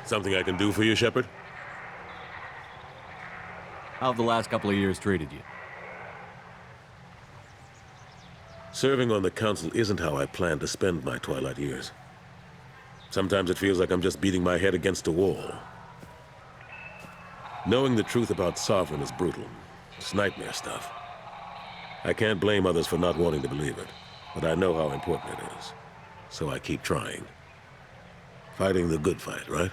Something I can do for you, Shepard? How have the last couple of years treated you? Serving on the Council isn't how I plan to spend my twilight years. Sometimes it feels like I'm just beating my head against a wall. Knowing the truth about Sovereign is brutal. It's nightmare stuff. I can't blame others for not wanting to believe it, but I know how important it is. So I keep trying. Fighting the good fight, right?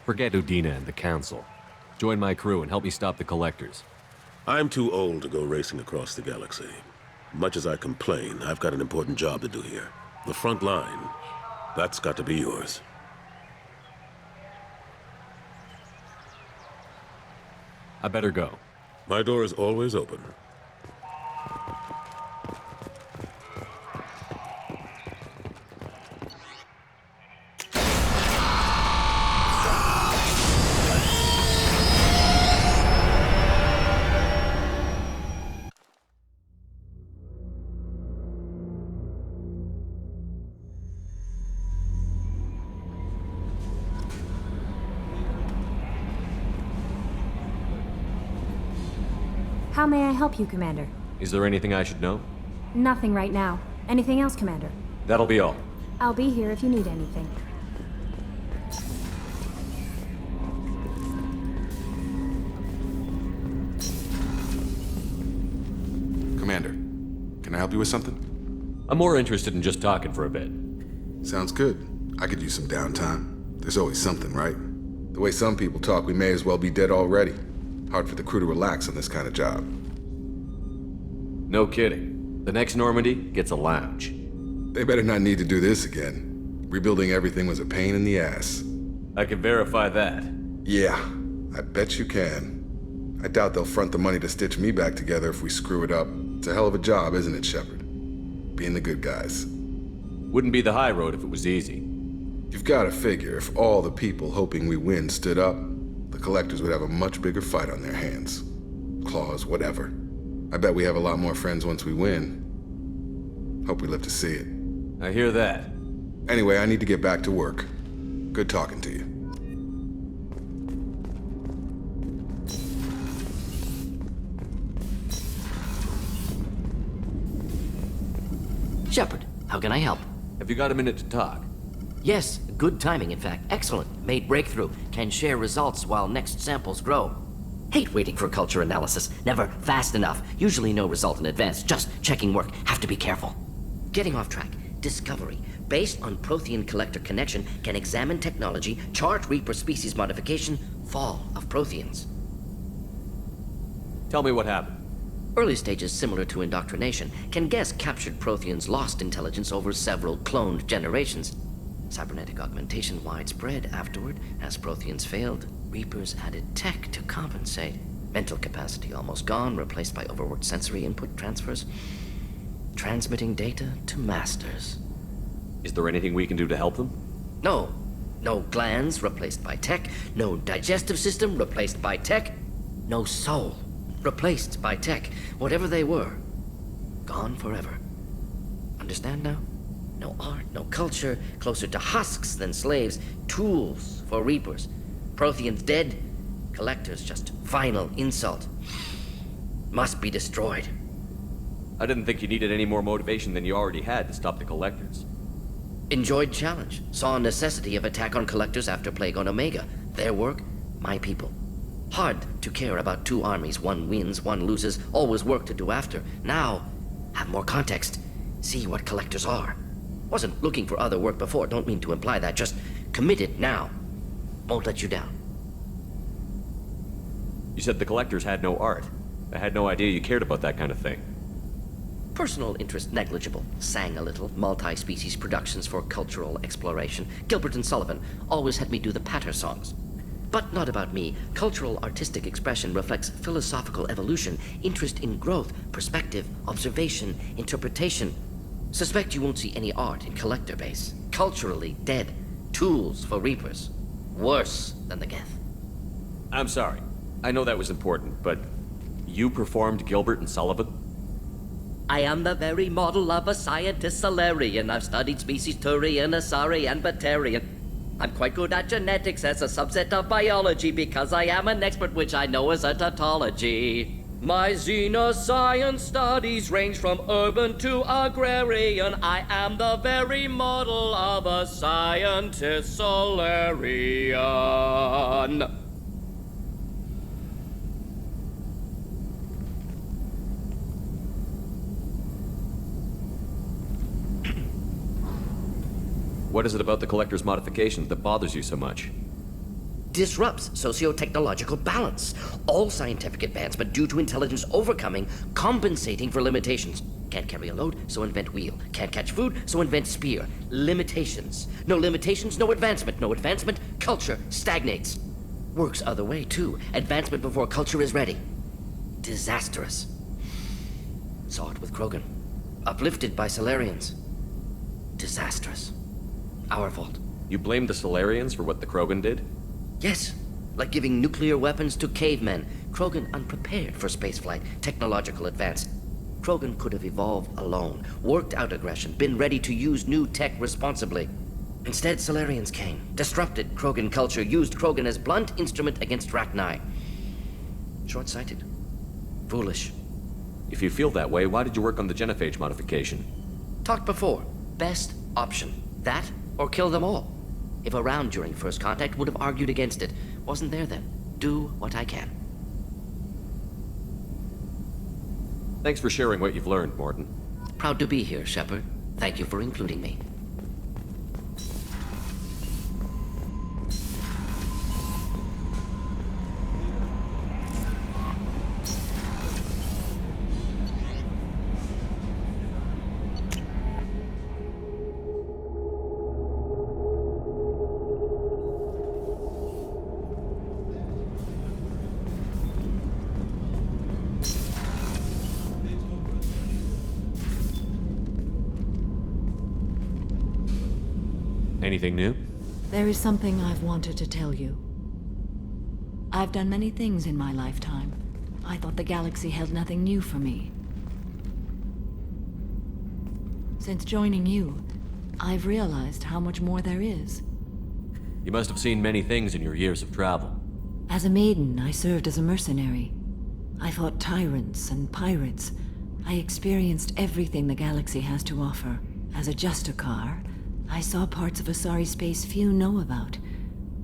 Forget Udina and the Council. Join my crew and help me stop the Collectors. I'm too old to go racing across the galaxy. Much as I complain, I've got an important job to do here. The front line, that's got to be yours. I better go. My door is always open. How may I help you, Commander? Is there anything I should know? Nothing right now. Anything else, Commander? That'll be all. I'll be here if you need anything. Commander, can I help you with something? I'm more interested in just talking for a bit. Sounds good. I could use some downtime. There's always something, right? The way some people talk, we may as well be dead already. Hard for the crew to relax on this kind of job. No kidding. The next Normandy gets a lounge. They better not need to do this again. Rebuilding everything was a pain in the ass. I can verify that. Yeah, I bet you can. I doubt they'll front the money to stitch me back together if we screw it up. It's a hell of a job, isn't it, Shepard? Being the good guys. Wouldn't be the high road if it was easy. You've got to figure if all the people hoping we win stood up, the Collectors would have a much bigger fight on their hands. Claws, whatever. I bet we have a lot more friends once we win. Hope we live to see it. I hear that. Anyway, I need to get back to work. Good talking to you. Shepard, how can I help? Have you got a minute to talk? Yes, good timing, in fact. Excellent. Made breakthrough. Can share results while next samples grow. Hate waiting for culture analysis. Never fast enough. Usually no result in advance. Just checking work. Have to be careful. Getting off track. Discovery. Based on Prothean collector connection, can examine technology, chart Reaper species modification, fall of Protheans. Tell me what happened. Early stages similar to indoctrination. Can guess captured Protheans lost intelligence over several cloned generations. Cybernetic augmentation widespread afterward. As Protheans failed, Reapers added tech to compensate. Mental capacity almost gone, replaced by overworked sensory input transfers. Transmitting data to masters. Is there anything we can do to help them? No. No glands replaced by tech. No digestive system replaced by tech. No soul replaced by tech. Whatever they were, gone forever. Understand now? No art, no culture, closer to husks than slaves, tools for Reapers. Protheans dead, Collectors just final insult. Must be destroyed. I didn't think you needed any more motivation than you already had to stop the Collectors. Enjoyed challenge. Saw necessity of attack on Collectors after Plague on Omega. Their work, my people. Hard to care about two armies. One wins, one loses. Always work to do after. Now, have more context. See what Collectors are. Wasn't looking for other work before. Don't mean to imply that. Just committed now. Won't let you down. You said the Collectors had no art. I had no idea you cared about that kind of thing. Personal interest negligible. Sang a little. Multi-species productions for cultural exploration. Gilbert and Sullivan always had me do the patter songs. But not about me. Cultural artistic expression reflects philosophical evolution, interest in growth, perspective, observation, interpretation. Suspect you won't see any art in Collector base. Culturally dead. Tools for Reapers. Worse than the Geth. I'm sorry. I know that was important, but you performed Gilbert and Sullivan? I am the very model of a scientist Solarian. I've studied species Turian, Asari, and Batarian. I'm quite good at genetics as a subset of biology because I am an expert, which I know is a tautology. My xenoscience studies range from urban to agrarian. I am the very model of a scientist Solarian. What is it about the Collector's modifications that bothers you so much? Disrupts socio-technological balance. All scientific advancement due to intelligence overcoming, compensating for limitations. Can't carry a load, so invent wheel. Can't catch food, so invent spear. Limitations. No limitations, no advancement. No advancement, culture stagnates. Works other way, too. Advancement before culture is ready. Disastrous. Saw it with Krogan. Uplifted by Solarians. Disastrous. Our fault. You blame the Solarians for what the Krogan did? Yes, like giving nuclear weapons to cavemen. Krogan unprepared for spaceflight, technological advance. Krogan could have evolved alone, worked out aggression, been ready to use new tech responsibly. Instead, Solarians came, disrupted Krogan culture, used Krogan as blunt instrument against Rachni. Short-sighted. Foolish. If you feel that way, why did you work on the genophage modification? Talked before. Best option. That or kill them all. If around during first contact, would have argued against it. Wasn't there then. Do what I can. Thanks for sharing what you've learned, Morton. Proud to be here, Shepard. Thank you for including me. Anything new? There is something I've wanted to tell you. I've done many things in my lifetime. I thought the galaxy held nothing new for me. Since joining you, I've realized how much more there is. You must have seen many things in your years of travel. As a maiden, I served as a mercenary. I fought tyrants and pirates. I experienced everything the galaxy has to offer. As a Justicar, I saw parts of Asari space few know about.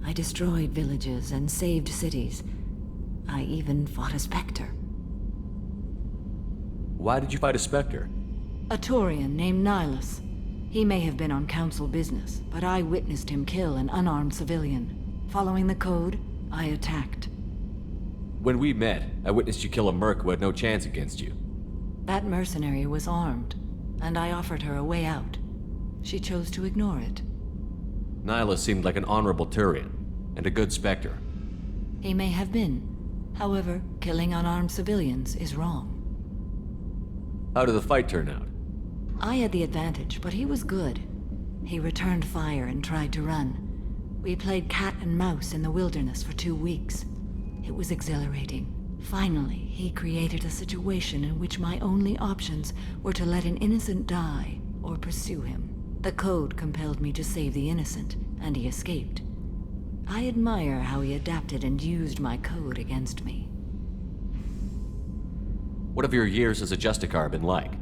I destroyed villages and saved cities. I even fought a Spectre. Why did you fight a Spectre? A Turian named Nihilus. He may have been on Council business, but I witnessed him kill an unarmed civilian. Following the code, I attacked. When we met, I witnessed you kill a merc who had no chance against you. That mercenary was armed, and I offered her a way out. She chose to ignore it. Nihilus seemed like an honorable Turian, and a good Spectre. He may have been. However, killing unarmed civilians is wrong. How did the fight turn out? I had the advantage, but he was good. He returned fire and tried to run. We played cat and mouse in the wilderness for 2 weeks. It was exhilarating. Finally, he created a situation in which my only options were to let an innocent die or pursue him. The code compelled me to save the innocent, and he escaped. I admire how he adapted and used my code against me. What have your years as a Justicar been like?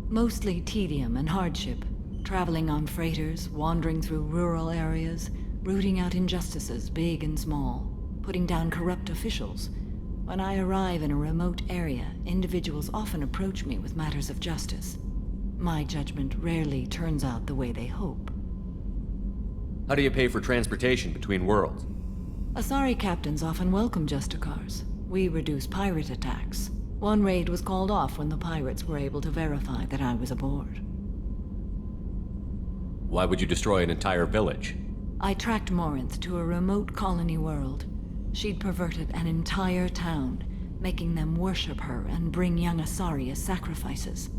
Mostly tedium and hardship. Traveling on freighters, wandering through rural areas, rooting out injustices big and small, putting down corrupt officials. When I arrive in a remote area, individuals often approach me with matters of justice. My judgment rarely turns out the way they hope. How do you pay for transportation between worlds? Asari captains often welcome Justicars. We reduce pirate attacks. One raid was called off when the pirates were able to verify that I was aboard. Why would you destroy an entire village? I tracked Morinth to a remote colony world. She'd perverted an entire town, making them worship her and bring young Asari as sacrifices.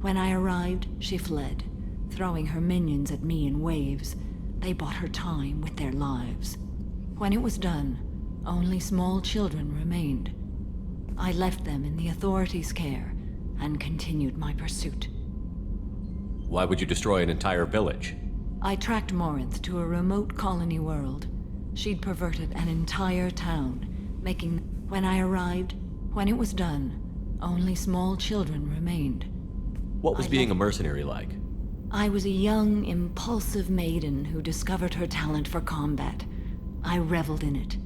When I arrived, she fled, throwing her minions at me in waves. They bought her time with their lives. When it was done, only small children remained. I left them in the authorities' care and continued my pursuit. Why would you destroy an entire village? I tracked Morinth to a remote colony world. She'd perverted an entire town, making... When I arrived, when it was done, only small children remained. What was being a mercenary like? I was a young, impulsive maiden who discovered her talent for combat. I reveled in it,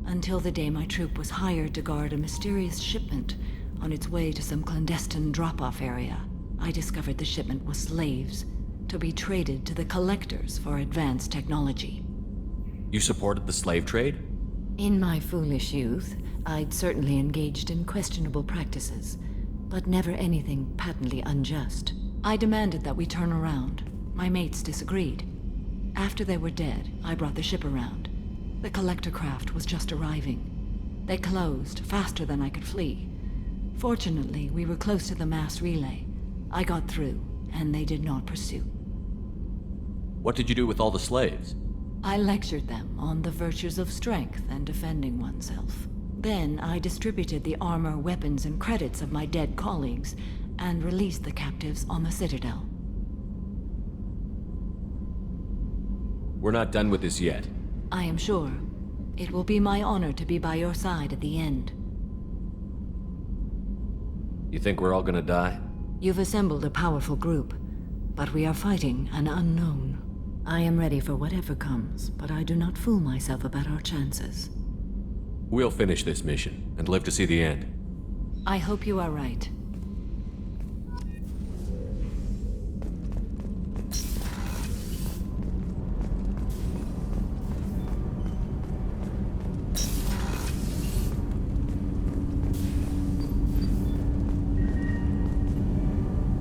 until the day my troop was hired to guard a mysterious shipment on its way to some clandestine drop-off area. I discovered the shipment was slaves, to be traded to the collectors for advanced technology. You supported the slave trade? In my foolish youth, I'd certainly engaged in questionable practices, but never anything patently unjust. I demanded that we turn around. My mates disagreed. After they were dead, I brought the ship around. The collector craft was just arriving. They closed faster than I could flee. Fortunately, we were close to the mass relay. I got through, and they did not pursue. What did you do with all the slaves? I lectured them on the virtues of strength and defending oneself. Then I distributed the armor, weapons, and credits of my dead colleagues, and released the captives on the Citadel. We're not done with this yet. I am sure. It will be my honor to be by your side at the end. You think we're all gonna die? You've assembled a powerful group, but we are fighting an unknown. I am ready for whatever comes, but I do not fool myself about our chances. We'll finish this mission and live to see the end. I hope you are right.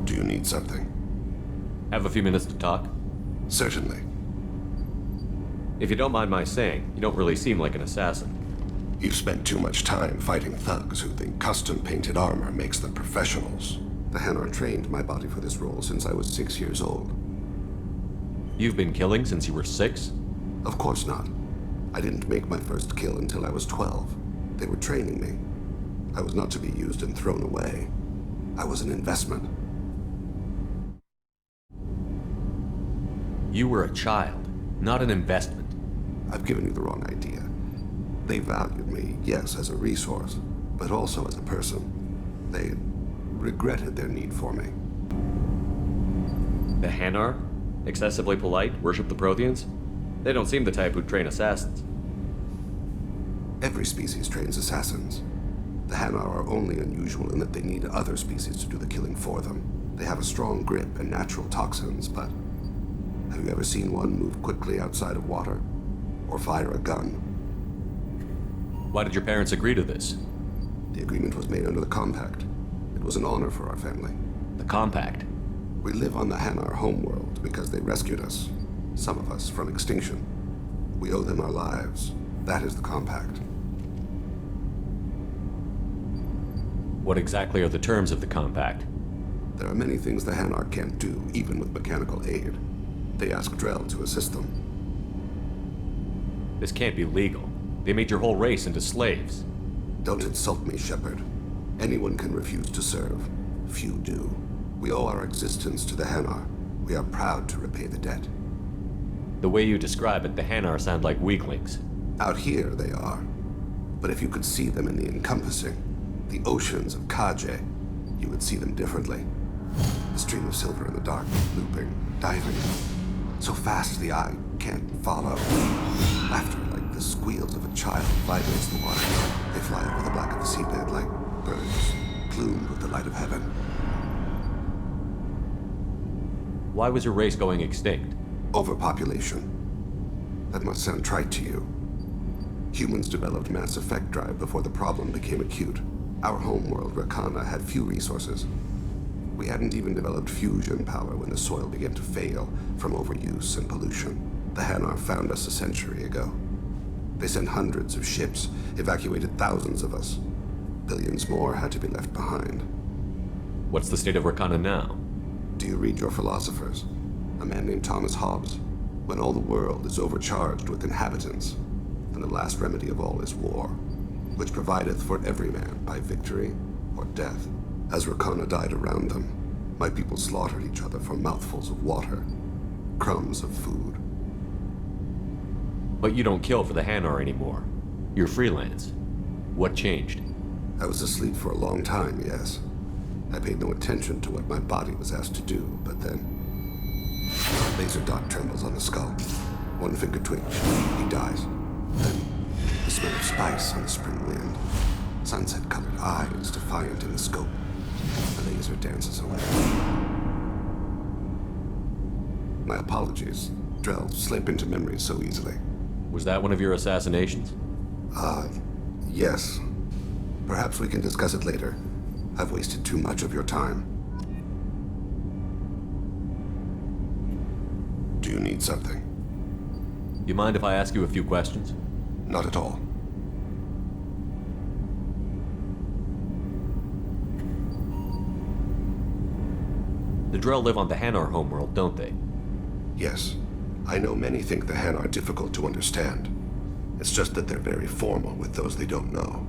Do you need something? Have a few minutes to talk? Certainly. If you don't mind my saying, you don't really seem like an assassin. You've spent too much time fighting thugs who think custom-painted armor makes them professionals. The Hanar trained my body for this role since I was 6 years old. You've been killing since you were 6? Of course not. I didn't make my first kill until I was 12. They were training me. I was not to be used and thrown away. I was an investment. You were a child, not an investment. I've given you the wrong idea. They valued me, yes, as a resource, but also as a person. They regretted their need for me. The Hanar? Excessively polite, worship the Protheans? They don't seem the type who'd train assassins. Every species trains assassins. The Hanar are only unusual in that they need other species to do the killing for them. They have a strong grip and natural toxins, but have you ever seen one move quickly outside of water? Or fire a gun? Why did your parents agree to this? The agreement was made under the Compact. It was an honor for our family. The Compact? We live on the Hanar homeworld because they rescued us. Some of us from extinction. We owe them our lives. That is the Compact. What exactly are the terms of the Compact? There are many things the Hanar can't do, even with mechanical aid. They ask Drell to assist them. This can't be legal. They made your whole race into slaves. Don't insult me, Shepard. Anyone can refuse to serve. Few do. We owe our existence to the Hanar. We are proud to repay the debt. The way you describe it, the Hanar sound like weaklings. Out here, they are. But if you could see them in the encompassing, the oceans of Kaje, you would see them differently. The stream of silver in the dark, looping, diving. So fast the eye can't follow. Laughter like the squeals of a child vibrates the water. They fly over the black of the seabed like birds, plumed with the light of heaven. Why was your race going extinct? Overpopulation. That must sound trite to you. Humans developed mass effect drive before the problem became acute. Our homeworld, Rakana, had few resources. We hadn't even developed fusion power when the soil began to fail from overuse and pollution. The Hanar found us a century ago. They sent hundreds of ships, evacuated thousands of us. Billions more had to be left behind. What's the state of Rakana now? Do you read your philosophers? A man named Thomas Hobbes. When all the world is overcharged with inhabitants, then the last remedy of all is war, which provideth for every man by victory or death. As Rakana died around them, my people slaughtered each other for mouthfuls of water. crumbs of food. But you don't kill for the Hanar anymore. You're freelance. What changed? I was asleep for a long time, yes. I paid no attention to what my body was asked to do, but then... a laser dot trembles on the skull. One finger twitch. He dies. Then, the smell of spice on the spring wind. Sunset-colored eyes defiant in the scope. The laser dances away. My apologies. Drell slip into memory so easily. Was that one of your assassinations? Yes. Perhaps we can discuss it later. I've wasted too much of your time. Do you need something? You mind if I ask you a few questions? Not at all. The Drell live on the Hanar homeworld, don't they? Yes. I know many think the Han are difficult to understand. It's just that they're very formal with those they don't know.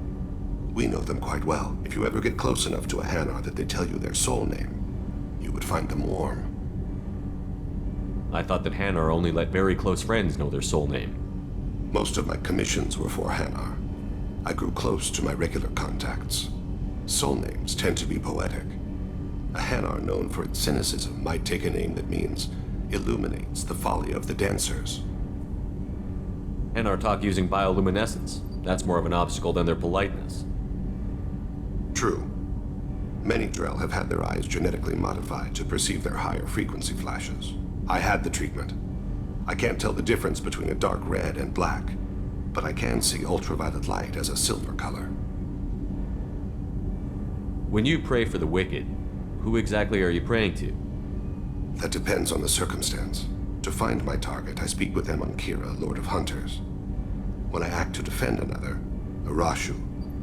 We know them quite well. If you ever get close enough to a Hanar that they tell you their soul name, you would find them warm. I thought that Hanar only let very close friends know their soul name. Most of my commissions were for Hanar. I grew close to my regular contacts. Soul names tend to be poetic. A Hanar known for its cynicism might take a name that means illuminates the folly of the dancers. Hanar talk using bioluminescence. That's more of an obstacle than their politeness. True. Many Drell have had their eyes genetically modified to perceive their higher frequency flashes. I had the treatment. I can't tell the difference between a dark red and black, but I can see ultraviolet light as a silver color. When you pray for the wicked, who exactly are you praying to? That depends on the circumstance. To find my target, I speak with them on Kira, Lord of Hunters. When I act to defend another, Arashu,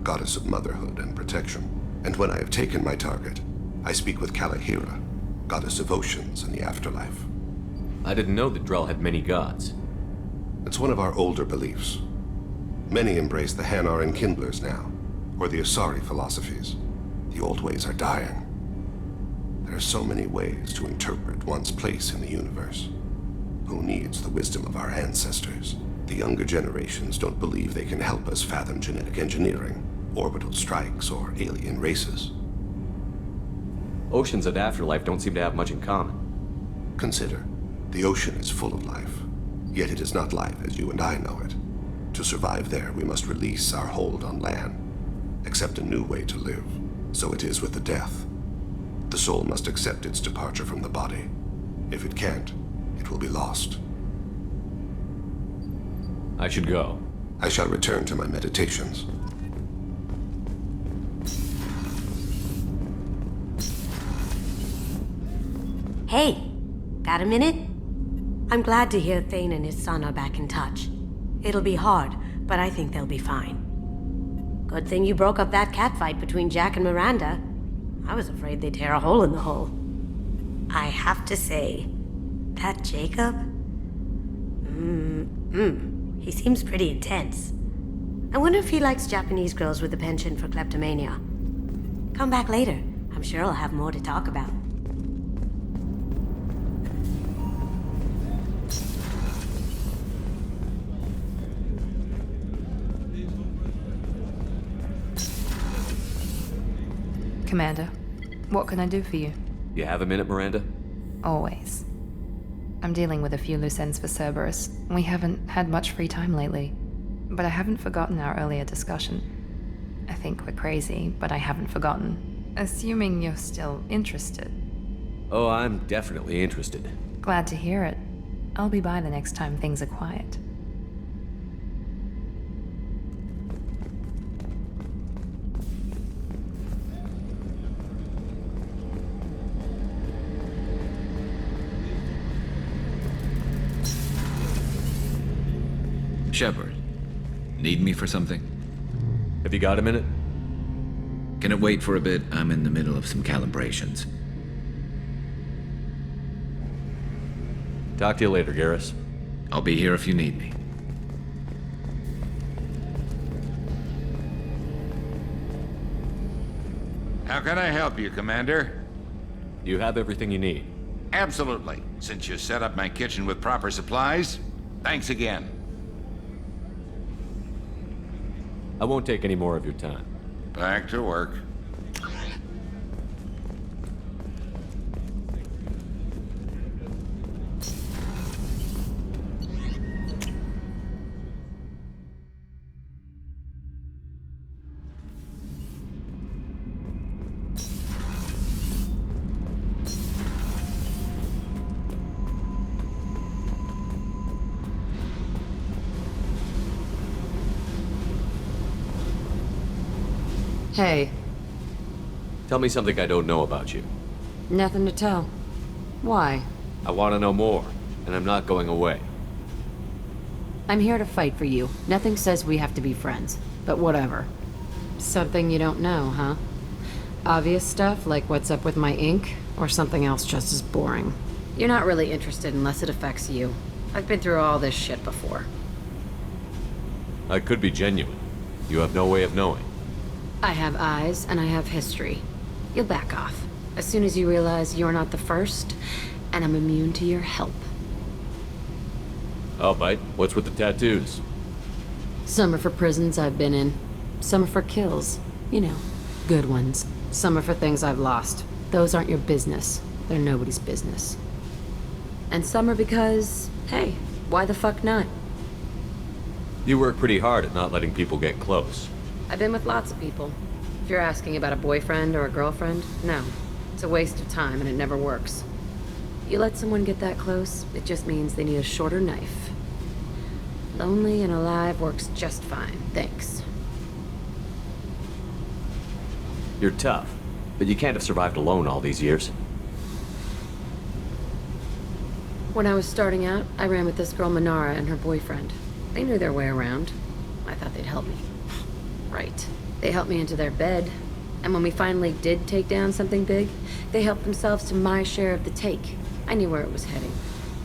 goddess of motherhood and protection. And when I have taken my target, I speak with Kalahira, goddess of oceans and the afterlife. I didn't know that Drell had many gods. It's one of our older beliefs. Many embrace the Hanar and Kindlers now, or the Asari philosophies. The old ways are dying. There are so many ways to interpret one's place in the universe. Who needs the wisdom of our ancestors? The younger generations don't believe they can help us fathom genetic engineering, orbital strikes, or alien races. Oceans and afterlife don't seem to have much in common. Consider, the ocean is full of life, yet it is not life as you and I know it. To survive there, we must release our hold on land, accept a new way to live. So it is with the death. The soul must accept its departure from the body. If it can't, it will be lost. I should go. I shall return to my meditations. Hey, got a minute? I'm glad to hear Thane and his son are back in touch. It'll be hard, but I think they'll be fine. Good thing you broke up that catfight between Jack and Miranda. I was afraid they'd tear a hole in the hull. I have to say, that Jacob? He seems pretty intense. I wonder if he likes Japanese girls with a penchant for kleptomania. Come back later. I'm sure I'll have more to talk about. Commander, what can I do for you? You have a minute, Miranda? Always. I'm dealing with a few loose ends for Cerberus. We haven't had much free time lately. But I haven't forgotten our earlier discussion. I think we're crazy, but I haven't forgotten. Assuming you're still interested. Oh, I'm definitely interested. Glad to hear it. I'll be by the next time things are quiet. Shepard, need me for something? Have you got a minute? Can it wait for a bit? I'm in the middle of some calibrations. Talk to you later, Garrus. I'll be here if you need me. How can I help you, Commander? You have everything you need. Absolutely. Since you set up my kitchen with proper supplies, thanks again. I won't take any more of your time. Back to work. Hey, Tell me something I don't know about you. nothing to tell. Why? I want to know more, and I'm not going away. I'm here to fight for you. Nothing says we have to be friends, but whatever. Something you don't know, huh? Obvious stuff, like what's up with my ink, or something else just as boring. You're not really interested unless it affects you. I've been through all this shit before. I could be genuine. You have no way of knowing. I have eyes, and I have history. You'll back off. As soon as you realize you're not the first, and I'm immune to your help. I'll bite. What's with the tattoos? Some are for prisons I've been in. Some are for kills. You know, good ones. Some are for things I've lost. Those aren't your business. They're nobody's business. And some are because, hey, why the fuck not? You work pretty hard at not letting people get close. I've been with lots of people. If you're asking about a boyfriend or a girlfriend, no. It's a waste of time and it never works. You let someone get that close, it just means they need a shorter knife. Lonely and alive works just fine, thanks. You're tough, but you can't have survived alone all these years. When I was starting out, I ran with this girl Manara and her boyfriend. They knew their way around. I thought they'd help me. Right. They helped me into their bed. And when we finally did take down something big, they helped themselves to my share of the take. I knew where it was heading,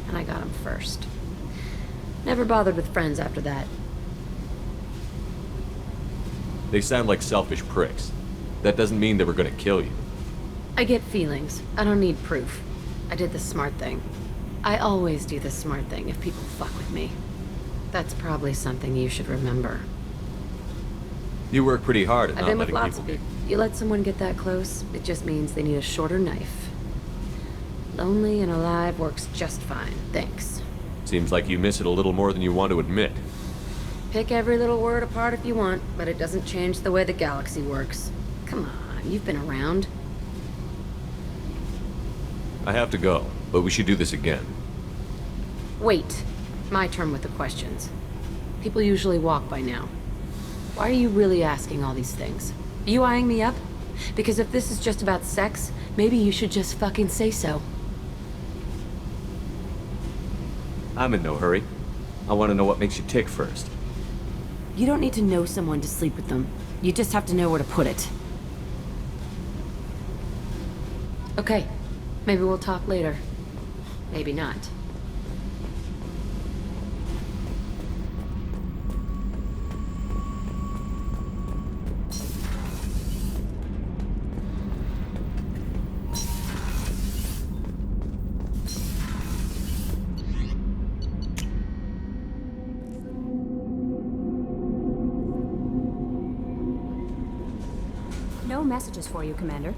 and I got them first. Never bothered with friends after that. They sound like selfish pricks. That doesn't mean they were gonna kill you. I get feelings. I don't need proof. I did the smart thing. I always do the smart thing if people fuck with me. That's probably something you should remember. You work pretty hard at I've not been with letting lots people of people. You let someone get that close, it just means they need a shorter knife. Lonely and alive works just fine, thanks. Seems like you miss it a little more than you want to admit. Pick every little word apart if you want, but it doesn't change the way the galaxy works. Come on, you've been around. I have to go, but we should do this again. Wait. My turn with the questions. People usually walk by now. Why are you really asking all these things? Are you eyeing me up? Because if this is just about sex, maybe you should just fucking say so. I'm in no hurry. I want to know what makes you tick first. You don't need to know someone to sleep with them. You just have to know where to put it. Okay. Maybe we'll talk later. Maybe not. No messages for you, Commander.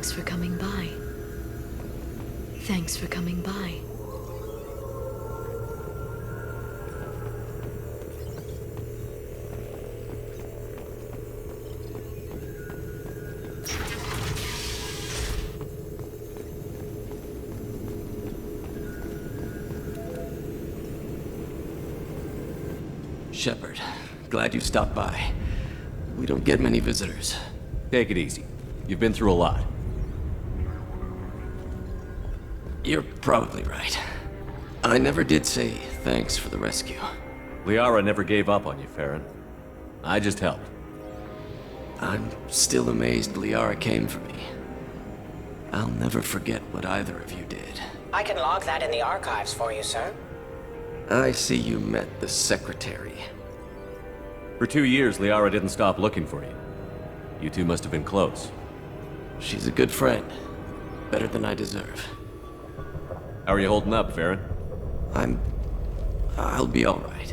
Thanks for coming by. Thanks for coming by. Shepard, glad you stopped by. We don't get many visitors. Take it easy. You've been through a lot. You're probably right. I never did say thanks for the rescue. Liara never gave up on you, Farron. I just helped. I'm still amazed Liara came for me. I'll never forget what either of you did. I can log that in the archives for you, sir. I see you met the Secretary. For 2 years, Liara didn't stop looking for you. You two must have been close. She's a good friend. Better than I deserve. How are you holding up, Farron? I'll be all right.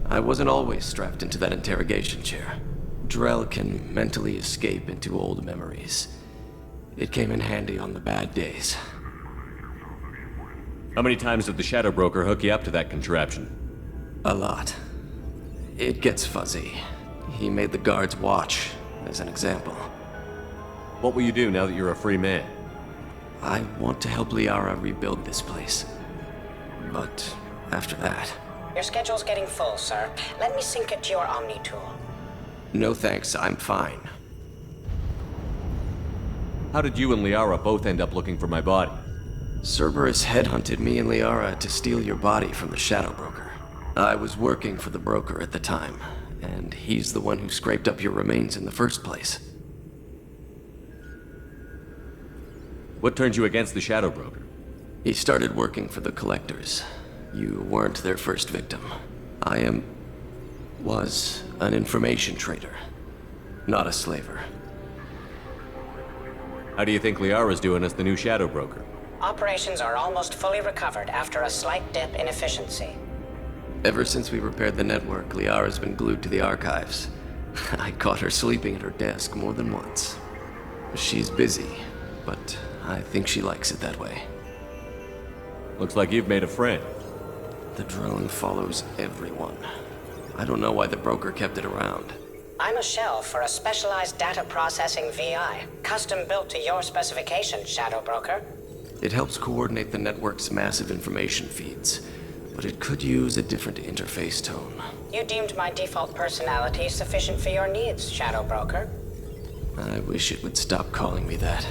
I wasn't always strapped into that interrogation chair. Drell can mentally escape into old memories. It came in handy on the bad days. How many times did the Shadow Broker hook you up to that contraption? A lot. It gets fuzzy. He made the guards watch, as an example. What will you do now that you're a free man? I want to help Liara rebuild this place. But after that... Your schedule's getting full, sir. Let me sync it to your Omni tool. No thanks, I'm fine. How did you and Liara both end up looking for my body? Cerberus headhunted me and Liara to steal your body from the Shadow Broker. I was working for the broker at the time, and he's the one who scraped up your remains in the first place. What turned you against the Shadow Broker? He started working for the Collectors. You weren't their first victim. Was an information trader, not a slaver. How do you think Liara's doing as the new Shadow Broker? Operations are almost fully recovered after a slight dip in efficiency. Ever since we repaired the network, Liara's been glued to the archives. I caught her sleeping at her desk more than once. She's busy, but I think she likes it that way. Looks like you've made a friend. The drone follows everyone. I don't know why the broker kept it around. I'm a shell for a specialized data processing VI, custom built to your specifications, Shadow Broker. It helps coordinate the network's massive information feeds, but it could use a different interface tone. You deemed my default personality sufficient for your needs, Shadow Broker. I wish it would stop calling me that.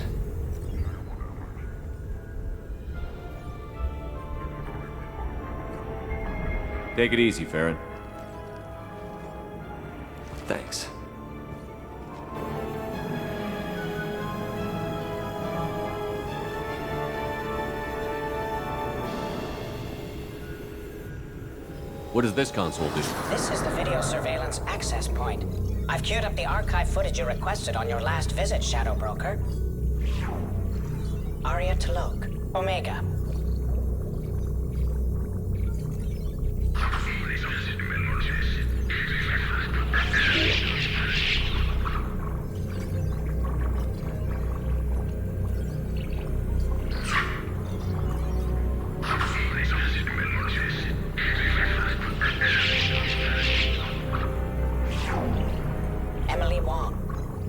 Take it easy, Farron. Thanks. What does this console do? This is the video surveillance access point. I've queued up the archive footage you requested on your last visit, Shadow Broker. Aria Talok, Omega.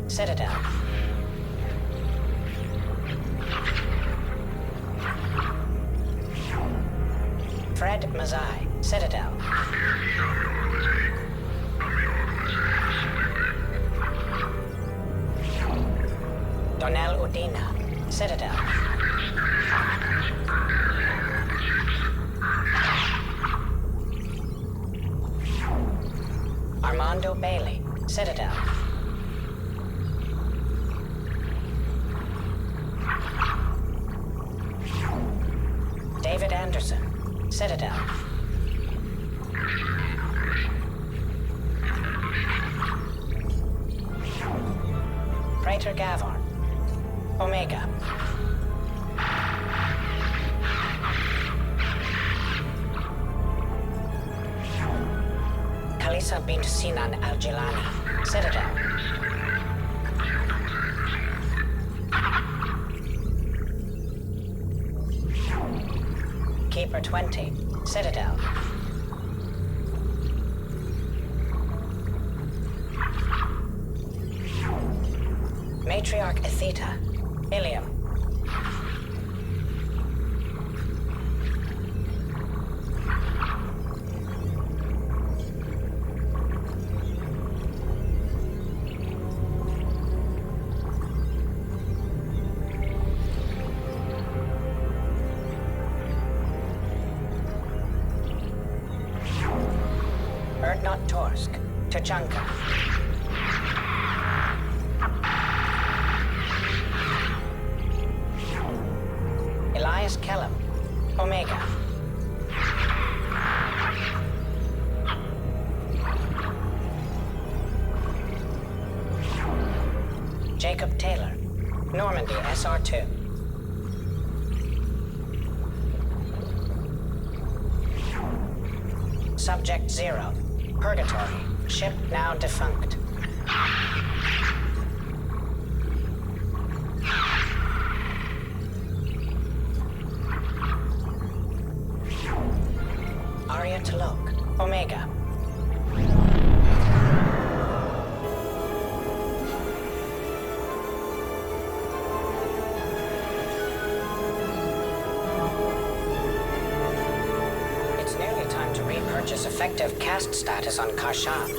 Citadel. Fred Mazai, Citadel. Donnell Udina, Citadel. Armando Bailey, Citadel. David Anderson, Citadel. Praetor Gavon, Omega. Kalisa bint Sinan Al-Jilani, Citadel. Keeper 20, Citadel. Matriarch Atheta, Ilium. Erdnot Torsk, Tachanka. Elias Kellam, Omega. Jacob Taylor, Normandy SR2. Subject 0, Purgatory, ship now defunct. Arya Talok, Omega. It's nearly time to repurchase effective caste status on Karshab.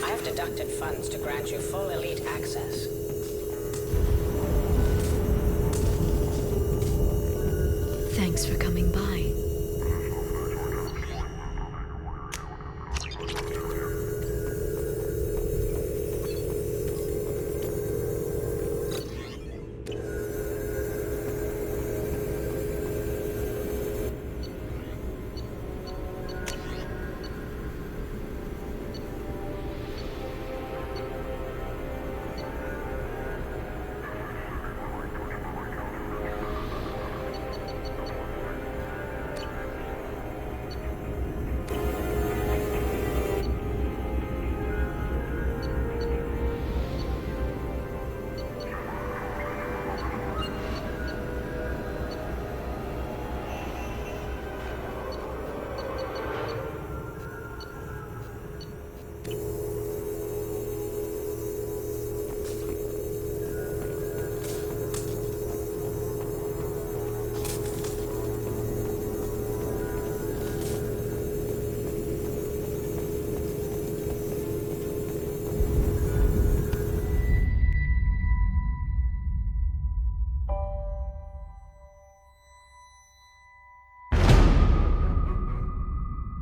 I have deducted funds to grant you full elite access. Thanks for coming by.